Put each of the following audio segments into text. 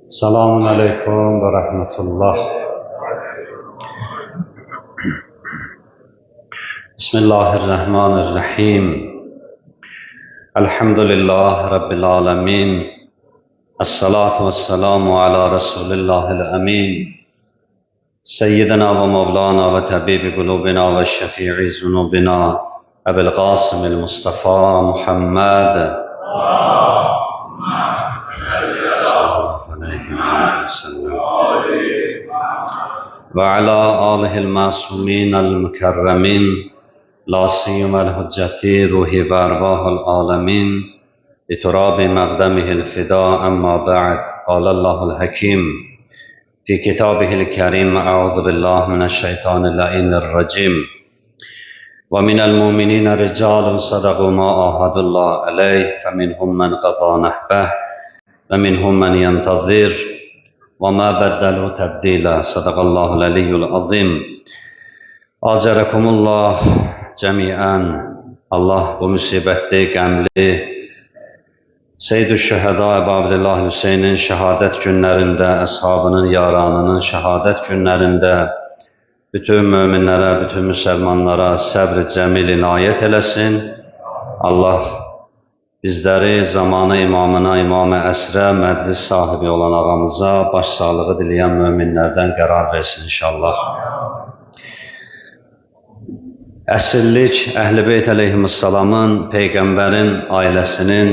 Selamun aleyküm ve rahmetullah. Bismillahirrahmanirrahim. Elhamdülillah Rabbil alemin. Esselatu vesselamu ala Resulillahil amin. Seyyidina ve Mevlana ve Tabibi kulubina ve Şefii zunubina Ebil Qasimil Mustafa Muhammed ve ala alihil masuminel mükerremin la siyumel hücceti ruhi ve ervahul alemin biturabi maqdamihil fida amma ba'd. Qalallahu hakim fi kitabihil kerim. A'udhu billahi mineşşeytanirracim. Ve minel mu'minine ricalun sadaku ma ahadullah aleyh feminhum men qada nahbeh ve minhum men yentazir ve ma beddelu tebdila. Sadakallahul aliyyul azim. Acerakumullah cemiyen. Allah bu musibetli, qəmli Seyyid-ü Şəhəda Əbu Abdillah Hüseynin şəhadət günlərində, əshabının, yaranının şəhadət günlərində bütün möminlərə, bütün müsəlmanlara səbr-i cəmil inayət eləsin. Allah bizləri zamanı imamına, İmam-ı Əsrə, məclis sahibi olan ağamıza başsağlığı diləyən möminlərdən qərar versin inşallah. Əsrlik Əhl-i Beyt əleyhissalamın, Peyğəmbərin, ailəsinin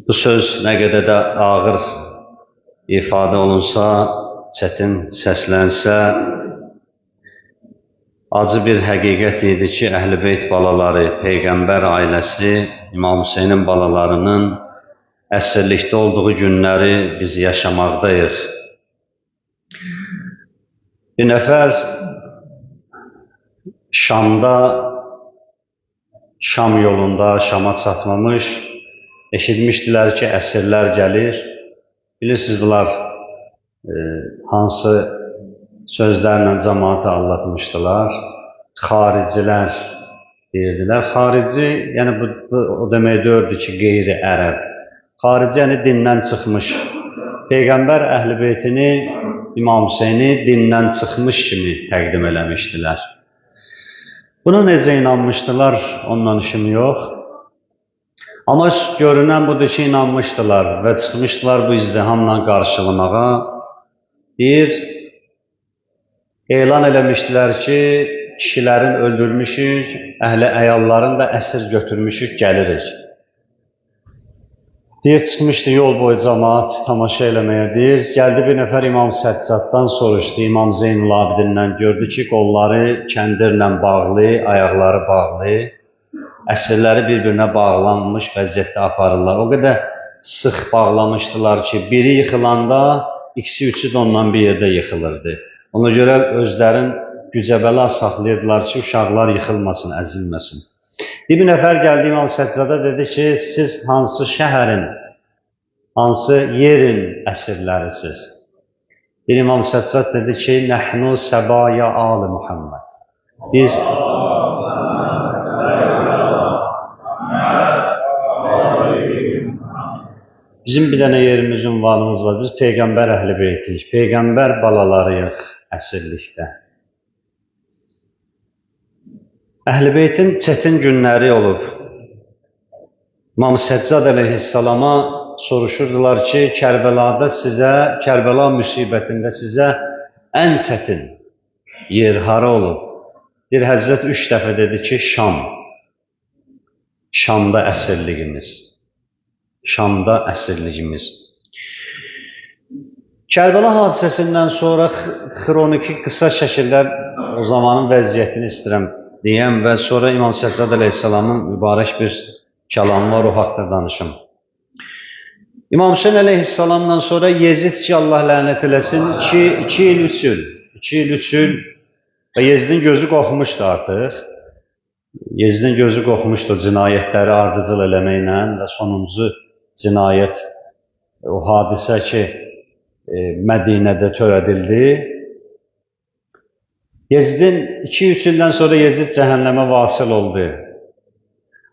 bu söz nə qədər də ağır ifadə olunsa, çətin səslənsə, acı bir həqiqət idi ki, Əhl-i Beyt balaları, Peyğəmbər ailəsi, İmam Hüseynin balalarının əsirlikdə olduğu günləri biz yaşamaqdayıq. Bir nəfər Şamda, Şam yolunda, Şama çatmamış, eşitmişdilər ki, əsirlər gəlir. Bilirsiniz, bunlar hansı sözlərlə cəmaatı aldatmışdılar? Xaricilər deyirdilər. Xarici, yəni bu o demək deyirdi ki, qeyri-ərəb. Xarici, yəni dindən çıxmış. Peyğəmbər Əhl-i Beytini, İmam Hüseyni dindən çıxmış kimi təqdim eləmişdilər. Buna necə inanmışdılar, ondan işim yox. Amma görünən budur ki, inanmışdılar və çıxmışdılar bu izdihamla qarşılamağa. Elan eləmişdilər ki, kişilərin öldürmüşük, əhli əyalların da əsir götürmüşük, gəlirik. Çıxmışdı yol boyu cəmaat tamaşa eləməyə deyir. Gəldi bir nəfər İmam Səccaddan soruşdu, İmam Zeynul Abidindən gördü ki, qolları kəndirlə bağlı, ayaqları bağlı. Əsirləri bir-birinə bağlanmış vəziyyətdə aparırlar. O qədər sıx bağlamışdılar ki, biri yıxılanda ikisi üçü də ondan bir yerdə yıxılırdı. Ona görə özlərin gücəbələ saxlayırdılar ki, uşaqlar yıxılmasın, əzilməsin. Bir nəfər gəldi İmam Səccada dedi ki, siz hansı şəhərin, hansı yerin əsirlərisiz? Bir İmam Səccad dedi ki, Nəhnu səbaya Ali Muhammed. Biz Bizim bir dənə yerimiz, ünvanımız var. Biz Peyğəmbər Əhl-i Beytiyik. Peyğəmbər balalarıyıq əsirlikdə. Əhl-i Beytin çətin günləri olub. İmam Səccad əleyhissalama soruşurdular ki, Kərbəlada sizə, Kərbəla müsibətində sizə ən çətin yer hara olub? Bir Həzrət 3 dəfə dedi ki, Şam. Şamda əsirligimiz. Şamda əsirligimiz. Kərbəla hadisəsindən sonra xroniki qısa şəkildə o zamanın vəziyyətini istəyirəm deyəm və sonra İmam Səccad əleyhissalamın mübarək bir kəlamı var, o haqda danışım. İmam Hüseyin əleyhissalamdan sonra Yezid ki, Allah lənət eləsin, 2 il 3 il və Yezidin gözü qorxmuşdu artıq. Yezidin gözü qorxmuşdu cinayətləri ardıcıl eləməklə və sonuncu cinayət, o hadisə ki, Mədinədə törədildi. Yezidin 2-3 ildən sonra Yezid cəhənnəmə vasil oldu.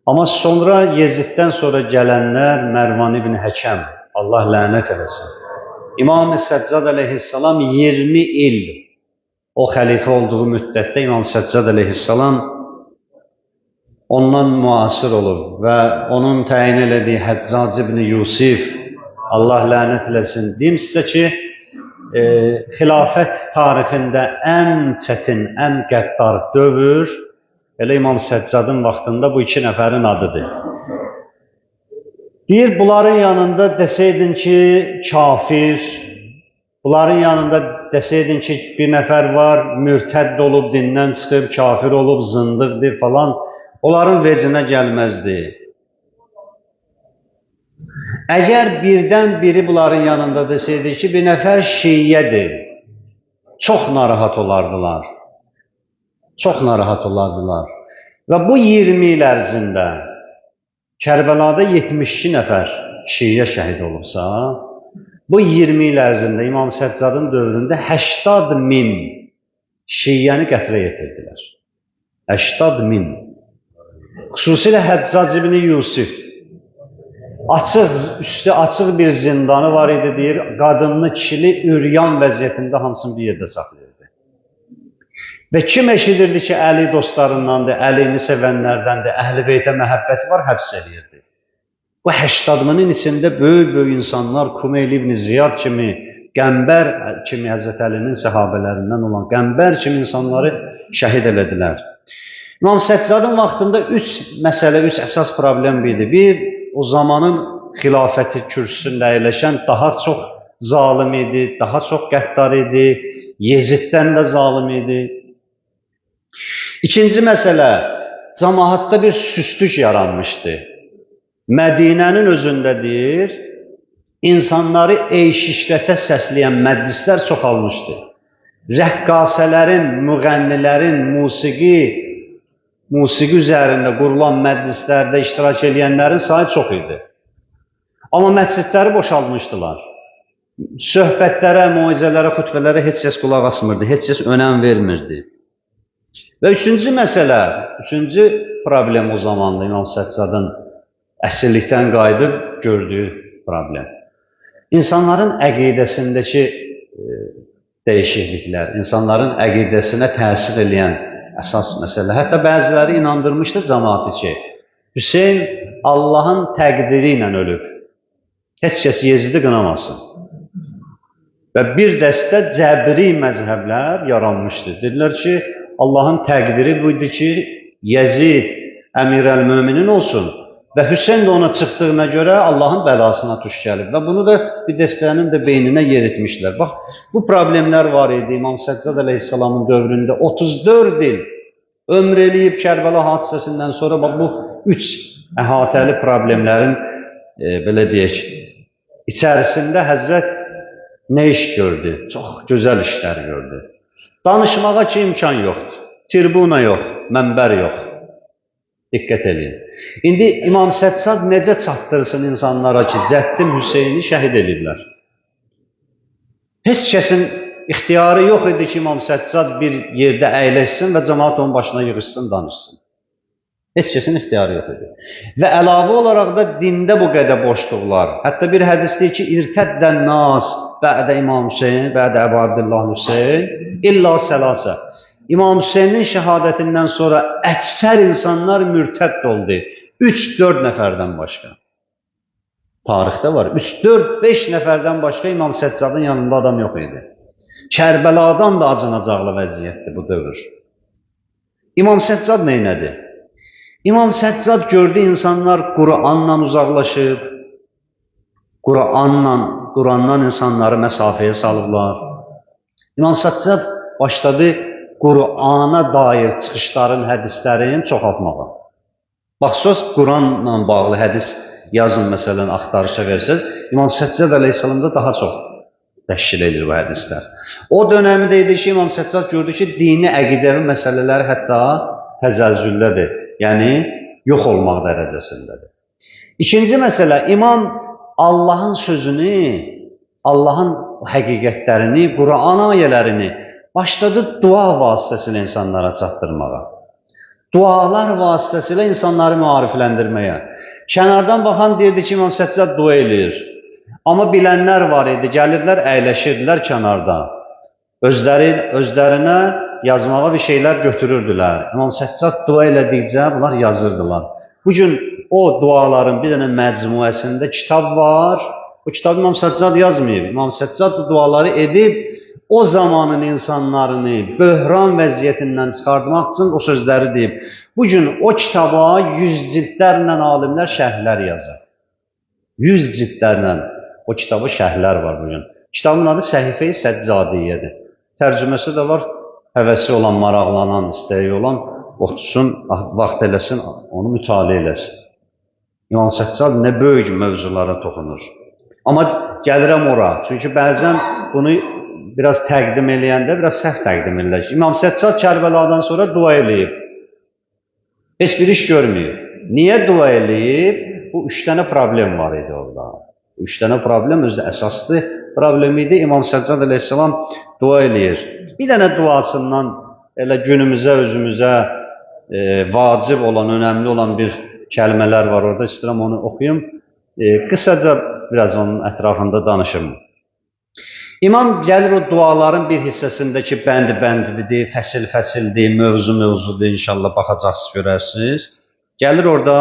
Amma sonra Yeziddən sonra gələnlər Mərvan ibn Həkəm, Allah lənət eləsin. İmam Səccad əleyhissalam 20 il o xəlifə olduğu müddətdə İmam Səccad əleyhissalam ondan müasir olub və onun təyin elədiyi Həccac ibn Yusif, Allah lənət eləsin. Deyim sizə ki, xilafət tarixində ən çətin, ən qəddar dövr elə İmam Səccadın vaxtında bu iki nəfərin adıdır. Deyir, bunların yanında desəydin ki, kafir, bunların yanında desəydin ki, bir nəfər var, mürtədd olub, dindən çıxıb, kafir olub, zındıqdır falan, onların vecinə gəlməzdi. Əgər birdən biri bunların yanında desəydi ki, bir nəfər şiyyədir, çox narahat olardılar. Çox narahat olardılar. Və bu 20 il ərzində Kərbəlada 72 nəfər şiyə şəhid olubsa, bu 20 il ərzində İmam Səccadın dövründə 80 min şiyyəni qətlə yetirdilər. 80 min. Xüsusilə Həccac ibn Yusif. Üstü açıq bir zindanı var idi, deyir, qadınlı, kişili, üryan vəziyyətində hamısını bir yerdə saxlayırdı. Və kim eşidirdi ki, Əli dostlarındandır, Əlini sevənlərdəndir, Əhl-i Beytə məhəbbəti var, həbs edirdi. Bu 80 minin içində böyük insanlar, Kumeyl ibn Ziyad kimi, Qəmbər kimi Həzrət Əlinin səhabələrindən olan Qəmbər kimi insanları şəhid elədilər. İmam Səccadın vaxtında 3 məsələ, 3 əsas problem idi. Bir, o zamanın xilafəti kürsüsündə əyləşən daha çox zalim idi, daha çox qəddar idi, Yeziddən də zalim idi. İkinci məsələ, cəmaatda bir süstlük yaranmışdı. Mədinənin özündə deyir, insanları eyş-işrətə səsləyən məclislər çoxalmışdı. Rəqqasələrin, müğənnilərin, musiqi üzərində qurulan məclislərdə iştirak edənlərin sayı çox idi. Amma məscidləri boşaltmışdılar. Söhbətlərə, moizələrə, xütbələrə heç kəs qulaq asmırdı, heç kəs önəm vermirdi. Və üçüncü məsələ, üçüncü problem o zamanda İmam Səccadın əsirlikdən qayıdıb gördüyü problem. İnsanların əqidəsindəki dəyişikliklər, insanların əqidəsinə təsir edən əsas məsələ. Hətta bəziləri inandırmışdı cəmaatı ki, Hüseyn Allahın təqdiri ilə ölüb. Heç kəs Yezidi qınamasın. Və bir dəstə cəbri məzhəblər yaranmışdı. Dedilər ki, Allahın təqdiri buydu ki, Yezid əmirəl-möminin olsun və Hüseyn də ona çıxdığına görə Allahın bəlasına tuş gəlib. Və bunu da bir dəstənin də beyninə yeritmişlər. Bax, bu problemlər var idi İmam Səccad əleyhissalamın dövründə. 34 il ömr eləyib Kərbəla hadisəsindən sonra bax, bu 3 əhatəli problemlərin, belə deyək, içərisində Həzrət nə iş gördü? Çox gözəl işlər gördü. Danışmağa ki, imkan yoxdur. Tribuna yox, mənbər yox. Diqqət edin. İndi İmam Səccad necə çatdırsın insanlara ki, Cəddim Hüseyni şəhid edirlər? Heç kəsin ixtiyarı yox idi ki, İmam Səccad bir yerdə əyləşsin və cəmaat onun başına yığışsın, danışsın. Heç kəsin ixtiyarı yox idi. Və əlavə olaraq da dində bu qədər boşluqlar. Hətta bir hədis deyir ki, İrtəddən nas bə'də İmam Hüseyn, bə'də Əbu Abdullah Hüseyn, illa sələsə. İmam Hüseynin şəhadətindən sonra əksər insanlar mürtədd oldu. 3-4 nəfərdən başqa. Tarixdə var. 3-4-5 nəfərdən başqa İmam Səccadın yanında adam yox idi. Kərbəladan da acınacaqlı vəziyyətdir bu dövr. İmam Səccad neynədi? İmam Səccad gördü insanlar Quranla uzaqlaşıb, Qurandan insanları məsafəyə salıblar. İmam Səccad başladı Qurana dair çıxışların, hədislərin çoxaltmağa. Bax, söz Quranla bağlı hədis yazın, məsələn, axtarışa versəz, İmam Səccad əleyhissalamda daha çox təşkil edir bu hədislər. O dönəmdə idi ki, İmam Səccad gördü ki, dini, əqidəvi məsələlər hətta təzəzzüldədir. Yəni, yox olmaq dərəcəsindədir. İkinci məsələ, İmam Allahın sözünü, Allahın həqiqətlərini, Quran ayələrini başladı dua vasitəsilə insanlara çatdırmağa. dualar vasitəsilə insanları maarifləndirməyə. Kənardan baxan deyirdi ki, İmam Səccad dua eləyir. Amma bilənlər var idi, gəlirdilər, əyləşirdilər kənarda. Özlərinə yazmağa bir şeylər götürürdülər. İmam Səccad dua elədikcə bunlar yazırdılar. Bugün o duaların bir dənə məcmuəsində kitab var. O kitabı İmam Səccad yazmayıb. İmam Səccad bu duaları edib, o zamanın insanlarını böhran vəziyyətindən çıxartmaq üçün o sözləri deyib. Bugün o kitaba 100 cildlərlə alimlər şərhlər yazır. 100 cildlərlə o kitaba şərhlər var bugün. Kitabın adı Səhifə-i Səccadiyyədir. Tərcüməsi də var. Həvəsi olan, maraqlanan, istəyi olan otusun, vaxt eləsin, onu mütaliə eləsin. İmam Səccad nə böyük mövzulara toxunur. Amma gəlirəm ora. Çünki bəzən bunu biraz təqdim eləyəndə biraz səhv təqdim eləyir. İmam Səccad Kərbəladan sonra dua eləyib. Heç bir iş görməyib. Niyə dua eləyib? Bu 3 dənə problem var idi orada. 3 dənə problem özü də əsaslı problem idi. İmam Səccad əleyhissalam dua eləyir. Bir dənə duasından elə günümüzə, özümüzə vacib olan, önəmli olan bir kəlmələr var orada. İstəyirəm onu oxuyum. Qısaca biraz onun ətrafında danışım. İmam gəlir o duaların bir hissəsindəki bənd-bəndidir, fəsil-fəsildir, mövzu-mövzudur, inşallah baxacaqsınız, görərsiniz. Gəlir orada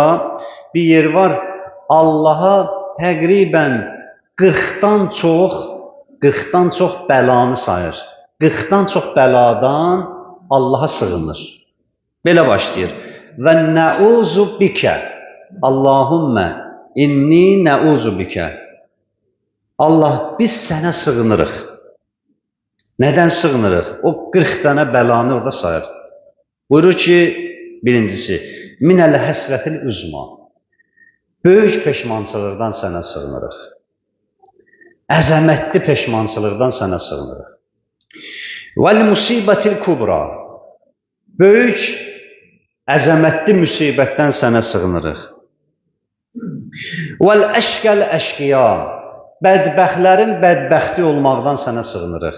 bir yer var, Allaha təqribən 40-dan çox bəlanı sayır. 40-dan çox bəladan Allaha sığınır. Belə başlayır. Və nəuzu bikə, Allahümmə inni nəuzu bikə. Allah, biz sənə sığınırıq. Nədən sığınırıq? O 40 dənə bəlanı orada sayır. Buyurur ki, birincisi, minəl həsrətil üzma. Böyük peşmançılıqdan sənə sığınırıq. Əzəmətli peşmançılıqdan sənə sığınırıq. Vəl musibətil kubra. Böyük, əzəmətli müsibətdən sənə sığınırıq. Vəl əşkəl əşqiya. Bədbəxtlərin bədbəxti olmaqdan sənə sığınırıq.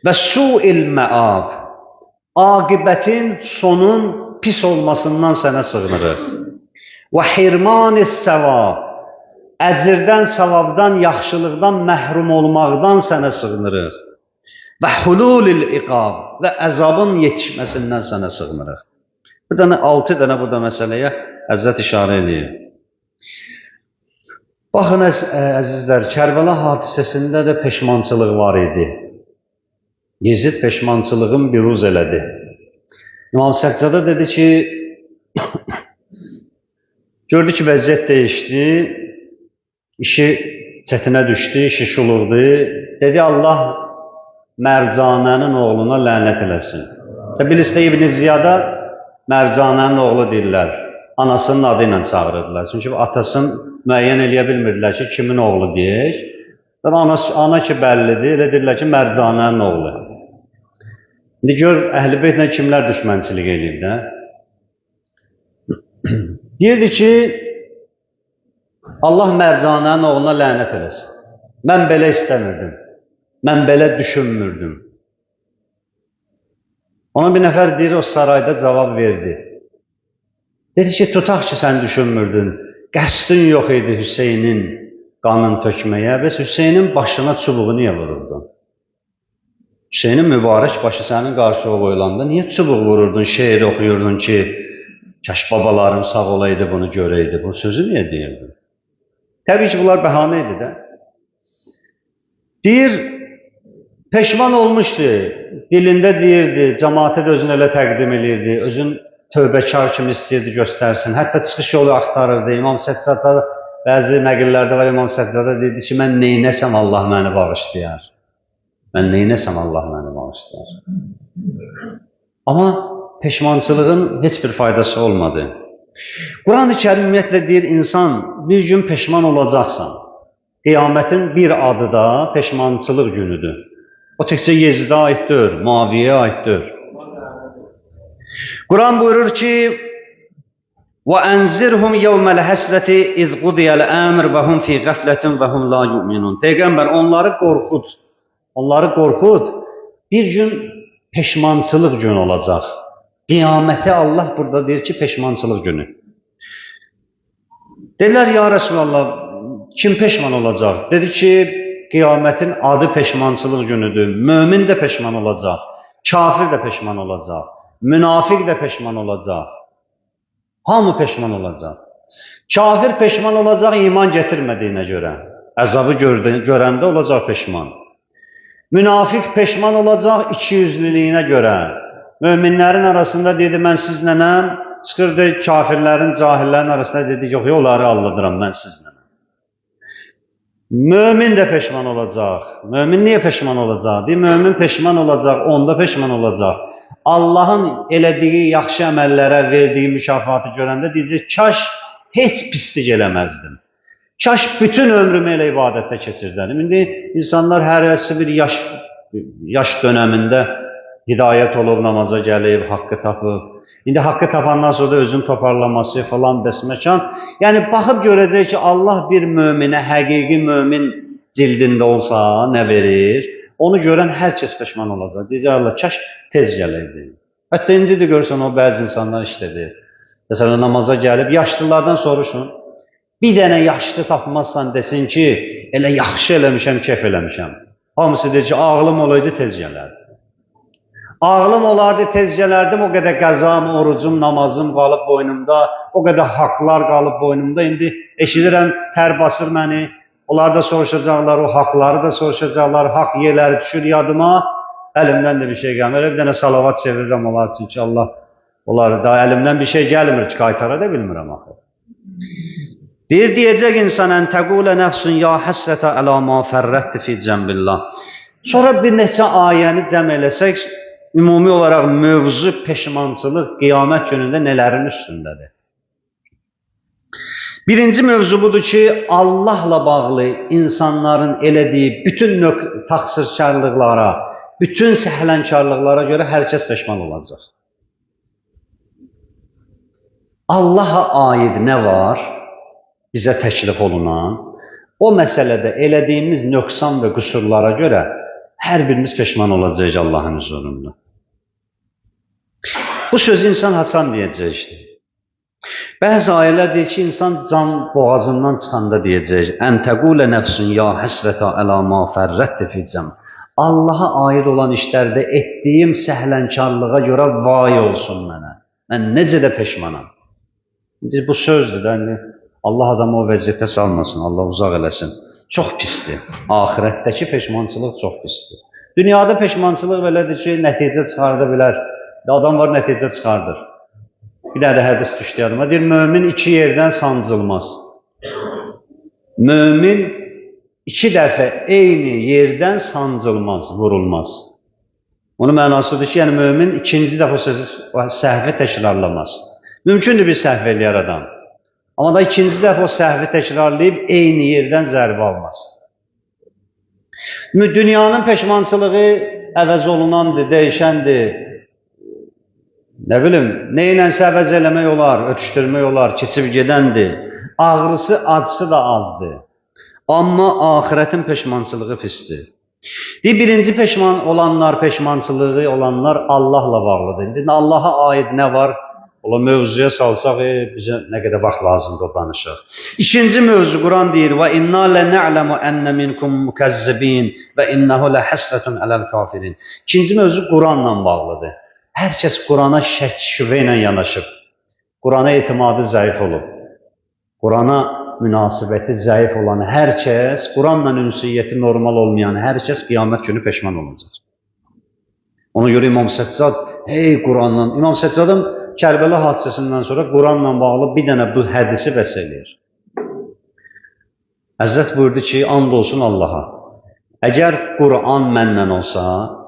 Və su'il məab. Aqibətin, sonun pis olmasından sənə sığınırıq. Və hirmanis səvab. Əcirdən, savabdan, yaxşılıqdan məhrum olmaqdan sənə sığınırıq. Və hululil iqab. Və əzabın yetişməsindən sənə sığınırıq. Bir dənə 6 dənə burada məsələyə Həzrət işarə edir. Baxın əzizlər, Kərbəla hadisəsində də peşmançılıq var idi. Yezid peşmançılığın biruz elədi. İmam Səccada dedi ki, gördü ki, vəziyyət dəyişdi, işi çətinə düşdü, işi şulurdu. Dedi, Allah Mərcanənin oğluna lənət eləsin. Bilisdə İbn Ziyada Mərcanənin oğlu deyirlər. Anasının adı ilə çağırırdılar. Çünki atasını müəyyən eləyə bilmirdilər ki, kimin oğlu deyək. Ana ki, bəllidir, elə deyirlər ki, Mərcanənin oğlu. İndi gör, Əhl-i Beytlə kimlər düşmənçilik eləyib də? Deyirdi ki, Allah Mərcanənin oğluna lənət eləsin. Mən belə istəmirdim. Mən belə düşünmürdüm. Ona bir nəfər deyir, o sarayda cavab verdi. Dedi ki, tutaq ki, sən düşünmürdün. Qəsdin yox idi Hüseynin qanın tökməyə. Bəs Hüseynin başına çubuğu niyə vururdun? Hüseynin mübarək başı sənin qarşıya qoyulanda niyə çubuq vururdun, şeir oxuyurdun ki, kaş babalarım sağ olaydı, bunu görəydi. Bu sözü niyə deyirdin? Təbii ki, bunlar bəhanə idi də. Deyir, peşman olmuşdu. Dilində deyirdi, cəmaatə də özünü elə təqdim edirdi, özün tövbəkar kimi istəyirdi göstərsin. Hətta çıxış yolu axtarırdı. İmam Səccada, bəzi nəqillərdə var, İmam Səccada deyirdi ki, mən neynəsəm Allah məni bağışlayar. Mən neynəsəm Allah məni bağışlayar. Amma peşmançılığın heç bir faydası olmadı. Quran-ı Kərim ümumiyyətlə deyir, insan bir gün peşman olacaqsan. Qiyamətin bir adı da peşmançılıq günüdür. O təkcə Yezidə aiddir, Muaviyyəyə aiddir. Quran buyurur ki, وَاَنْزِرْهُمْ يَوْمَ الْحَسْرَةِ اِذْ قُضِيَ الْاَمْرِ وَهُمْ فِي غَفْلَةٍ وَهُمْ لَا يُؤْمِنُونَ. Peyğəmbər onları qorxud. Bir gün peşmançılıq günü olacaq. Qiyaməti Allah burada deyir ki, peşmançılıq günü. Dedilər, ya Resulallah, kim peşman olacaq? Dedi ki, qiyamətin adı peşmançılıq günüdür. Mömin də peşman olacaq, kafir də peşman olacaq, münafiq də peşman olacaq. Hamı peşman olacaq. Kafir peşman olacaq iman getirmədiyinə görə. Əzabı görəndə olacaq peşman. Münafiq peşman olacaq ikiyüzlülüyünə görə. Möminlərin arasında dedi, mən sizlənəm. Çıxırdı kafirlərin, cahillərin arasında dedi, yox, onları aldadıram, mən sizlənəm. Mömin də peşman olacaq. Mömin niyə peşman olacaq? Mömin peşman olacaq, onda peşman olacaq. Allahın elədiyi yaxşı əməllərə verdiyi mükafatı görəndə deyəcək, kaş heç pislik eləməzdim. Kaş bütün ömrümü elə ibadətdə keçirdim. İndi insanlar hər bir yaş dönəmində hidayət olub, namaza gəlib, haqqı tapıb. İndi haqqı tapandan sonra da özünü toparlaması falan bəsməkan. Yəni, baxıb görəcək ki, Allah bir möminə, həqiqi mömin cildində olsa nə verir? Onu görən hər kəs peşman olacaq. Deyəcək, Allah, kaş tez gəlirdi. Hətta indi də görürsən, o bəzi insanlar işlədir. Məsələn, namaza gəlib, yaşlılardan soruşun. Bir dənə yaşlı tapmazsan desin ki, elə yaxşı eləmişəm, kef eləmişəm. Hamısı deyir ki, ağlım olaydı, tez gələrdi. Ağlım olardı, tez gələrdim, o qədər qəzam, orucum, namazım qalıb boynumda, o qədər haqlar qalıb boynumda. İndi eşidirəm, tər basır məni, onlar da soruşacaqlar, o haqları da soruşacaqlar, haq yerləri düşür yadıma, əlimdən də bir şey gəlmir. Bir dənə salavat çevirirəm onlar üçün ki, Allah, onları da əlimdən bir şey gəlmir ki, qaytara da bilmirəm axı. Deyəcək insan, ən təqulə nəfsun ya həsrətə ələ ma fərrətdi fi cəmbillah. Sonra bir neçə ayəni cəm eləsək, ümumi olaraq mövzu peşmançılıq qiyamət günündə nələrin üstündədir? Birinci mövzu budur ki, Allahla bağlı insanların elədiyi bütün təqsirkarlıqlara, bütün səhlənkarlıqlara görə hər kəs peşman olacaq. Allaha aid nə var? Bizə təklif olunan, o məsələdə elədiyimiz nöqsan və qüsurlara görə hər birimiz peşman olacaq Allahın huzurunda. Bu sözü insan haçan deyəcəkdir. Bəzi ayələr deyir ki, insan can boğazından çıxanda deyəcək, ən təqulə nəfsun ya həsrətə ələ ma fərrətdi fi cəm. Allaha aid olan işlərdə etdiyim səhlənkarlığa görə vay olsun mənə. Mən necə də peşmanam. Bu sözdür. Yəni, Allah adamı o vəziyyətə salmasın, Allah uzaq eləsin. Çox pisdir. Ahirətdəki peşmançılıq çox pisdir. Dünyada peşmançılıq belədir ki, nəticə çıxarda bilər. Adam var, nəticə çıxardır. Bir dənə də hədis düşdü yadıma. Deyir, mömin iki yerdən sancılmaz. Mömin iki dəfə eyni yerdən sancılmaz, vurulmaz. Onun mənasıdır ki, yəni mömin ikinci dəfə səhvi təkrarlamaz. Mümkündür bir səhv eləyər adam. Amma da ikinci dəfə o səhvi təkrarlayıb eyni yerdən zərbə almaz. Dünyanın peşmançılığı əvəz olunandır, dəyişəndir. Nə bilim, neylənsə əvəz eləmək olar, ötüşdürmək olar, keçib gedəndir. Ağrısı, acısı da azdır. Amma ahirətin peşmançılığı pisdir. Birinci peşman olanlar, peşmançılığı olanlar Allahla bağlıdır. İndi Allaha aid nə var? Ola mövzuya salsaq, bizə nə qədər vaxt lazımdır o danışaq. İkinci mövzu, Quran deyir, və inna ləna'ləmu ənə minkum mukazzibin və innəhu ləhəsrətun ələl kafirin. İkinci mövzu Quranla bağlıdır. Hər kəs Qurana şək, şübhə ilə yanaşıb. Qurana etimadı zəif olub. Qurana münasibəti zəif olan hər kəs, Quranla ünsiyyəti normal olmayan hər kəs qiyamət günü peşman olacaq. Ona görə İmam Səccad, hey Quranla, İmam Səccadın Kərbəla hadisəsindən sonra Quranla bağlı bir dənə bu hədisi vəs eləyir. Həzrət buyurdu ki, and olsun Allaha. Əgər Quran məndən olsa,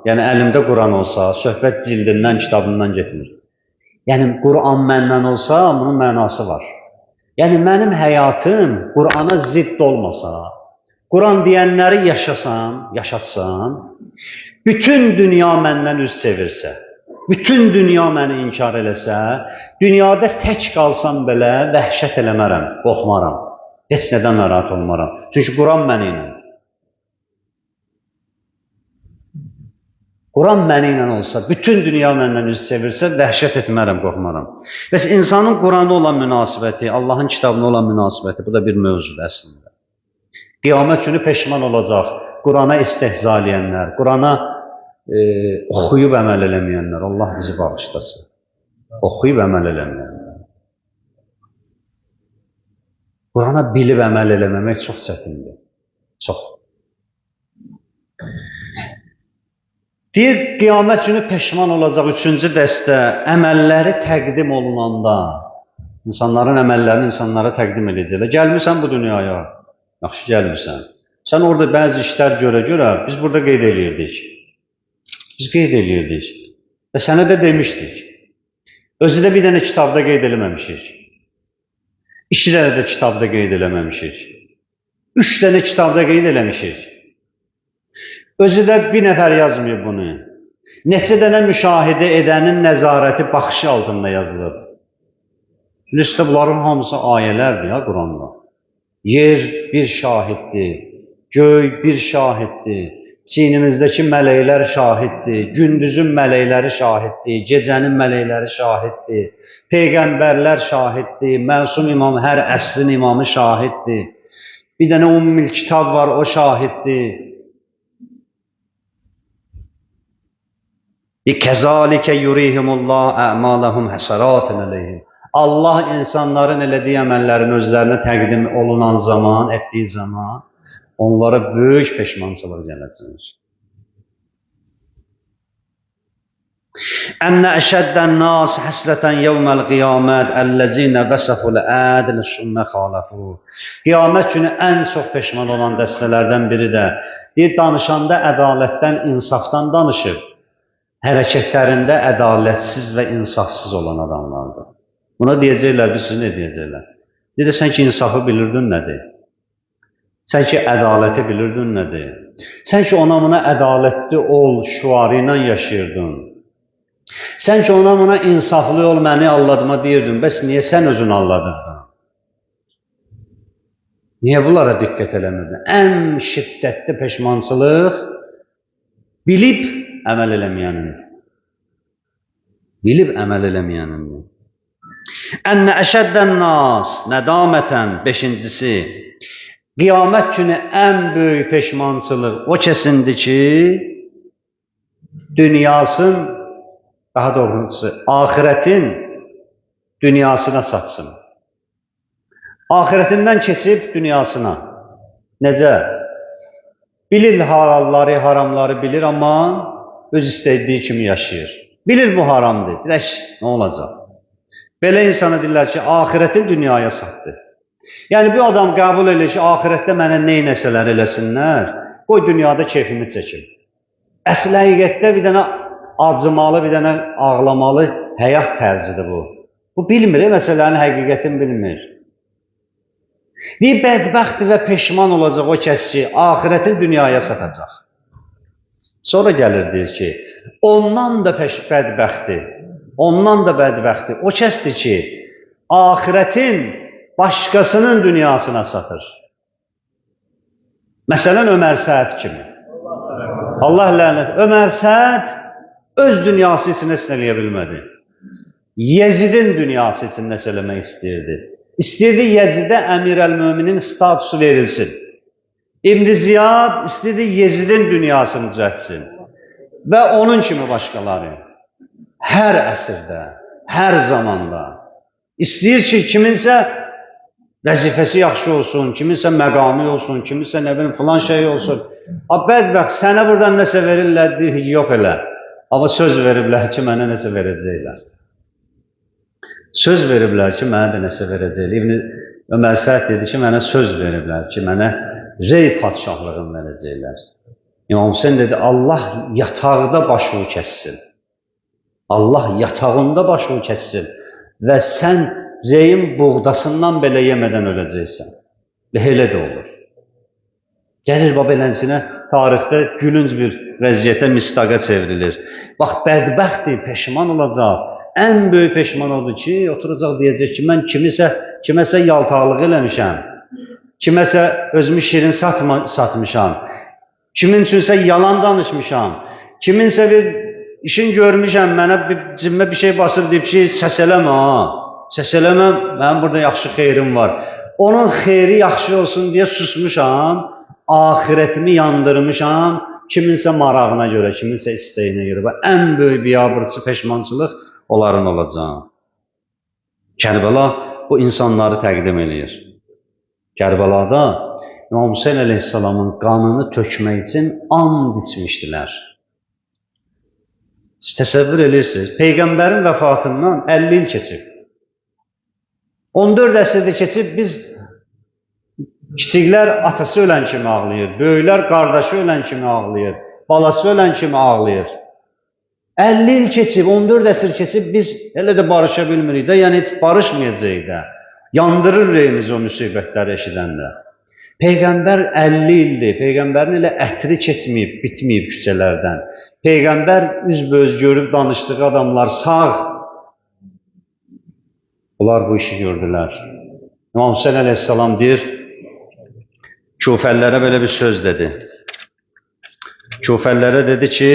yəni əlimdə Quran olsa, söhbət cildindən, kitabından getmir. Yəni Quran məndən olsa, bunun mənası var. Yəni mənim həyatım Qurana zidd olmasa, Quran deyənləri yaşatsam, bütün dünya məndən üz çevirsə, bütün dünya məni inkar eləsə, dünyada tək qalsam belə vəhşət eləmərəm, qorxmaram, heç nədən narahat olmaram. Çünki Quran mənimlədir. Quran məni ilə olsa, bütün dünya məndən üz çevirsə, dəhşət etmərəm, qorxmaram. Bəs insanın Qurana olan münasibəti, Allahın kitabına olan münasibəti, bu da bir mövzudur əslində. Qiyamət günü peşman olacaq, Qurana istehza eləyənlər, Qurana oxuyub əməl eləməyənlər, Allah bizi bağışlasın. Oxuyub əməl eləməyənlər. Qurana bilib əməl eləməmək çox çətindir. Çox. Deyir, qiyamət günü peşman olacaq üçüncü dəstə, əməlləri təqdim olunanda, insanların əməllərini insanlara təqdim edəcəklər. Gəlmirsən bu dünyaya, yaxşı gəlmirsən. Sən orada bəzi işlər görə, biz burada qeyd eləyirdik. Biz qeyd eləyirdik və sənə də demişdik. Özü də bir dənə kitabda qeyd eləməmişik. 2 dənə də kitabda qeyd eləməmişik. 3 dənə kitabda qeyd eləmişik. Özü də bir nəfər yazmıyor bunu. Neçə dənə müşahidə edənin nəzarəti baxışı altında yazılıb. Üstə bunların hamısı ayələrdir ya Quranda. Yer bir şahiddir, göy bir şahiddir, çiynimizdəki mələklər şahiddir, gündüzün mələkləri şahiddir, gecənin mələkləri şahiddir, peyğəmbərlər şahiddir, məsum imam, hər əsrin imamı şahiddir. Bir dənə ummul kitab var, o şahiddir. Kəzalikə yurihimullah ə'malahum həsəratun əleyhim. Allah insanların elədiyi əməllərin özlərinə təqdim olunan zaman, etdiyi zaman onlara böyük peşmançılıq gələcək. Ənə əşəddən nas həsrətən yevməl qiyamət əlləzinə vəsəful ədl sümmə xaləfu. Qiyamət günü ən çox peşman olan dəstələrdən biri də bir danışanda ədalətdən, insafdan danışır. Hərəkətlərində ədalətsiz və insafsız olan adamlardır. Buna deyəcəklər, biz siz nə deyəcəklər? Deyir, sən ki insafı bilirdin nədir? Sən ki ədaləti bilirdin nədir? Sən ki ona buna ədalətli ol şüarı ilə yaşayırdın. Sən ki ona buna insaflı ol, məni aldadıma deyirdin. Bəs niyə sən özünü alladırdın? Niyə bunlara diqqət eləmirdin? Ən şiddətli peşmançılıq bilib əməl eləməyənindir. Bilib əməl eləməyənindir. Ənə əşəddən nas, nədamətən, 5-incisi, qiyamət günü ən böyük peşmançılıq o kəsindir ki, dünyasın, daha doğrusu, ahirətin dünyasına satsın. Ahirətindən keçib dünyasına. Necə? Bilir halalları, haramları bilir, amma öz istədiyi kimi yaşayır. Bilir bu haramdır. Deyək, nə olacaq? Belə insana deyirlər ki, ahirətin dünyaya satdı. Yəni, bir adam qəbul edir ki, ahirətdə mənə neynəsələr eləsinlər, qoy dünyada keyfimi çəkim. Əsl həqiqətdə bir dənə acımalı, bir dənə ağlamalı həyat tərzidir bu. Bu bilmir, məsələnin həqiqətini bilmir. Deyir, bədbəxtdir və peşman olacaq o kəs ki, ahirətin dünyaya satacaq. Sonra gəlir, deyir ki, ondan da bədbəxtdir. Ondan da bədbəxtdir. O kəsdir ki, ahirətin başqasının dünyasına satır. Məsələn, Ömər Səəd kimi. Allah lənət. Ömər Səəd öz dünyası üçün nəsə eləyə bilmədi. Yezidin dünyası üçün nəsə eləmək istəyirdi. İstəyirdi Yezidə Əmir-əl-Möminin statusu verilsin. İbn Ziyad istəyirdi Yezidin dünyasını düzətsin. Və onun kimi başqaları. Hər əsrdə, hər zamanda istəyir ki, kiminsə vəzifəsi yaxşı olsun, kiminsə məqami olsun, kiminsə nə bilim filan şey olsun. Bədbəxt, sənə buradan nəsə verirlər, deyir, yox elə. Amma söz veriblər ki, mənə nəsə verəcəklər. Söz veriblər ki, mənə də nəsə verəcəklər. Ömər Səəd dedi ki, mənə söz veriblər ki, mənə Rey padşahlığını verəcəklər. İmam Hüseyin dedi, Allah yatağında başını kəssin. Allah yatağında başını kəssin və sən Reyin buğdasından belə yemədən öləcəksən. Və elə də olur. Gəlir belənçinə, tarixdə gülünc bir vəziyyətə, mistaqa çevrilir. Bax, bədbəxtdir, peşman olacaq. Ən böyük peşman odur ki, oturacaq deyəcək ki, mən kiməsə yaltaqlıq eləmişəm, kiməsə özümü şirin satmışam, kimin üçünsə yalan danışmışam, Kiminsə bir işin görmüşəm, mənə cibimə bir şey basıb deyib ki, səs eləmə ha. Səs eləmə, mənim burada yaxşı xeyrim var. Onun xeyri yaxşı olsun deyə susmuşam, axirətimi yandırmışam, kiminsə marağına görə, kiminsə istəyinə görə. Və ən böyük biabırçı peşmançılıq onların olacaq. Kərbəla bu insanları təqdim eləyir. Kərbəlada İmam Hüseyin əleyhissalamın qanını tökmək üçün and içmişdilər. Siz təsəvvür edirsiniz, Peyğəmbərin vəfatından 50 il keçib. 14 əsrdə keçib, biz kiçiklər atası ölən kimi ağlayır, böyüklər qardaşı ölən kimi ağlayır, balası ölən kimi ağlayır. 50 il keçib, 14 əsr keçib, biz elə də barışa bilmirik də, yəni heç barışmayacaq da. Yandırır ürəyimizi o müsibətləri eşidəndə. Peyğəmbər 50 ildir, Peyğəmbərin elə ətri keçməyib, bitməyib küçələrdən. Peyğəmbər üzbəüz görüb danışdığı adamlar sağ. Bunlar bu işi gördülər. İmam Hüseyin əleyhissalam deyir, Kufəllərə belə bir söz dedi. Kufəllərə dedi ki,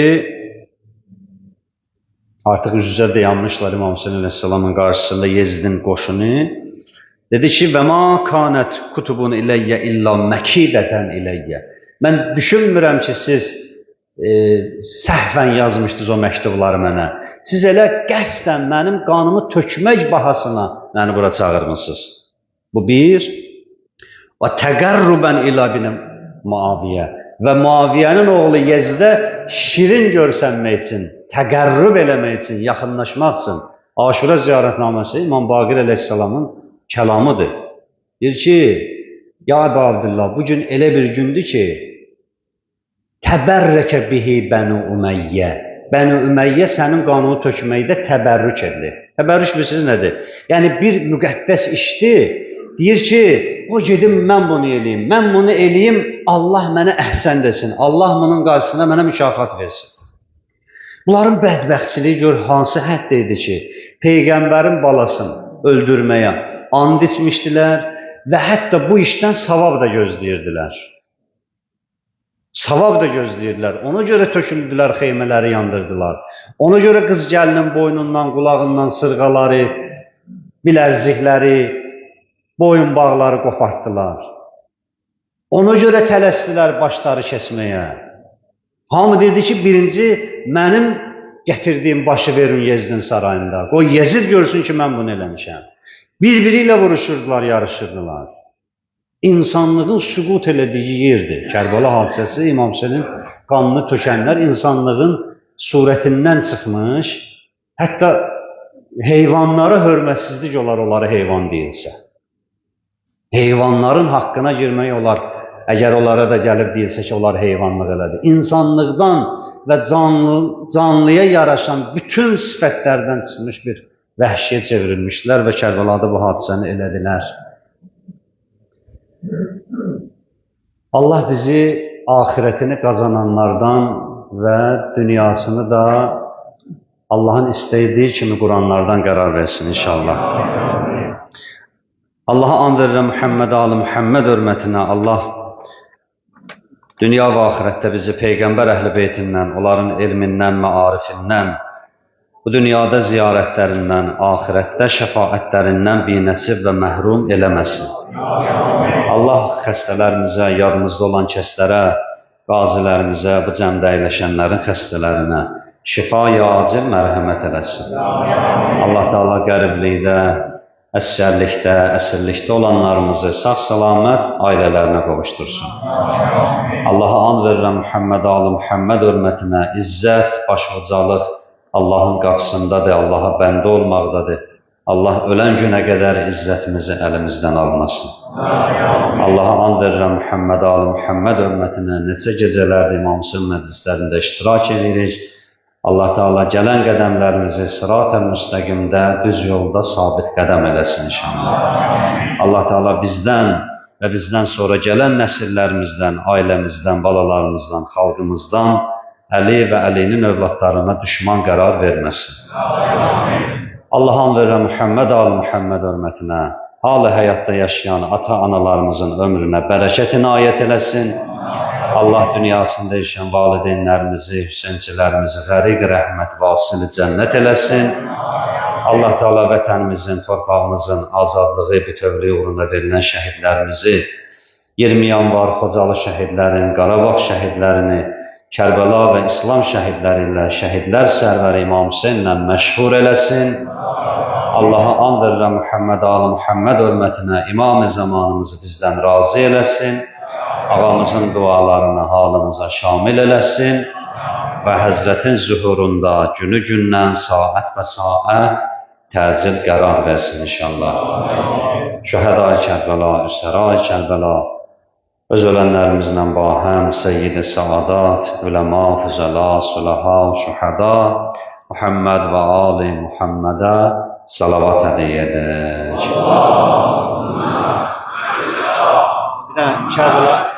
artıq üz-üzə dayanmışlar İmam Hüseyin əleyhissalamın qarşısında Yezidin qoşunu. Dedi ki, və ma kanət kutubun iləyyə illa məkidətən iləyyə. Mən düşünmürəm ki, siz səhvən yazmışdınız o məktubları mənə. Siz elə qəsdən mənim qanımı tökmək bahasına məni bura çağırmışsınız. Bu bir. Və təqərrubən ilə binə Muaviyə. Və Muaviyyənin oğlu Yezidə şirin görsənmək üçün, təqərrub eləmək üçün, yaxınlaşmaq üçün Aşura ziyarətnaməsi İmam Baqir əleyhissalamın kəlamıdır. Deyir ki, ya Əbu Abdullah, bugün elə bir gündür ki, təbərrəkə bihi Bəni Üməyyə. Bəni Üməyyə sənin qanunu tökməkdə təbərrük edilir. Təbərrük bilirsiniz nədir? Yəni bir müqəddəs işdir. Deyir ki, o gedim mən bunu eləyim. Mən bunu eləyim, Allah mənə əhsən desin. Allah bunun qarşısına mənə mükafat versin. Bunların bədbəxtçiliyi gör hansı həddə idi ki, Peyğəmbərin balasını öldürməyə and içmişdilər və hətta bu işdən savab da gözləyirdilər. Savab da gözləyirdilər. Ona görə töküldülər, xeymələri yandırdılar. Ona görə qız gəlinin boynundan, qulağından sırğaları, bilərzikləri, boyun bağları qopartdılar. Ona görə tələsdilər başları kəsməyə. Hamı dedi ki, birinci mənim gətirdiyim başı verin Yezidin sarayında. Qoy Yezid görsün ki, mən bunu eləmişəm. Bir-biri ilə vuruşurdular, yarışırdılar. İnsanlığın süqut elədiyi yerdir. Kərbəla hadisəsi, İmam Hüseynin qanını tökənlər insanlığın surətindən çıxmış, hətta heyvanlara hörmətsizlik olar, onlara heyvan deyilsə. Heyvanların haqqına girmək olar, əgər onlara da gəlib deyilsə ki, onlar heyvanlıq elədir. İnsanlıqdan və canlıya yaraşan bütün sifətlərdən çıxmış bir vəhşiyə çevrilmişlər və Kərbəlada bu hadisəni elədilər. Allah bizi ahirətini qazananlardan və dünyasını da Allahın istədiyi kimi quranlardan qərar versin inşallah. Allaha and verirəm Muhammed ali Muhammed hörmətinə. Allah dünya və ahirətdə bizi Peyğəmbər əhl-i beytindən, onların elmindən, məarifindən, bu dünyada ziyarətlərindən, ahirətdə şəfaətlərindən binəsib və məhrum eləməsin. Allah xəstələrimizə, yadımızda olan kəslərə, qazilərimizə, bu cəmdə əyləşənlərin xəstələrinə şifa-i acil mərhəmət eləsin. Allah Teala qəriblikdə, əsgərlikdə, əsirlikdə olanlarımızı sağ-salamat ailələrinə qovuştursun. Allaha and verirəm Muhammed ali Muhammed hörmətinə izzət, başucalıq Allahın qapısındadır, Allaha bəndə olmaqdadır. Allah ölən günə qədər izzətimizi əlimizdən almasın. Allaha and verirəm Muhammed ali Muhammed hörmətinə neçə gecələrdir İmam Hüseyin məclislərində iştirak edirik. Allah Teala gələn qədəmlərimizi sırat-ı müstəqimdə, düz yolda sabit qədəm eləsin inşallah. Allah Teala bizdən və bizdən sonra gələn nəsillərimizdən, ailəmizdən, balalarımızdan, xalqımızdan Əli və Əlinin övladlarına düşman qərar verməsin. Allaha and verirəm Muhammed ali Muhammed hörmətinə halı həyatda yaşayan ata-analarımızın ömrünə bərəkət inayət eləsin. Allah dünyasında yaşayan valideynlərimizi, Hüseynçilərimizi qəriq rəhmət vasili cənnət eləsin. Allah Teala vətənimizin, torpağımızın azadlığı, bütövlüyü uğrunda verilən şəhidlərimizi, 20 yanvar Xocalı şəhidlərin, Qarabağ şəhidlərini, Kərbəla və İslam şəhidləri ilə şəhidlər sərvəri İmam Hüseynlə məşhur eləsin. Allaha and verirəm Muhammed Ali Muhammed hörmətinə İmam-ı zamanımızı bizdən razı eləsin. Ağamızın dualarını halımıza şamil eləsin. Və Həzrətin zuhurunda günü gündən, saat və saat təcil qərar versin inşallah. Şəhəda-i Kərbəla, Üsəra-i Kərbəla, öz ölənlərimizlə bahəm, Seyyid-i Saadat, Üləma, Füzəla, Süləha, Şühəda, Muhammed və Ali Muhammedə salavat hədiyyə edək. Bir də Kərbəla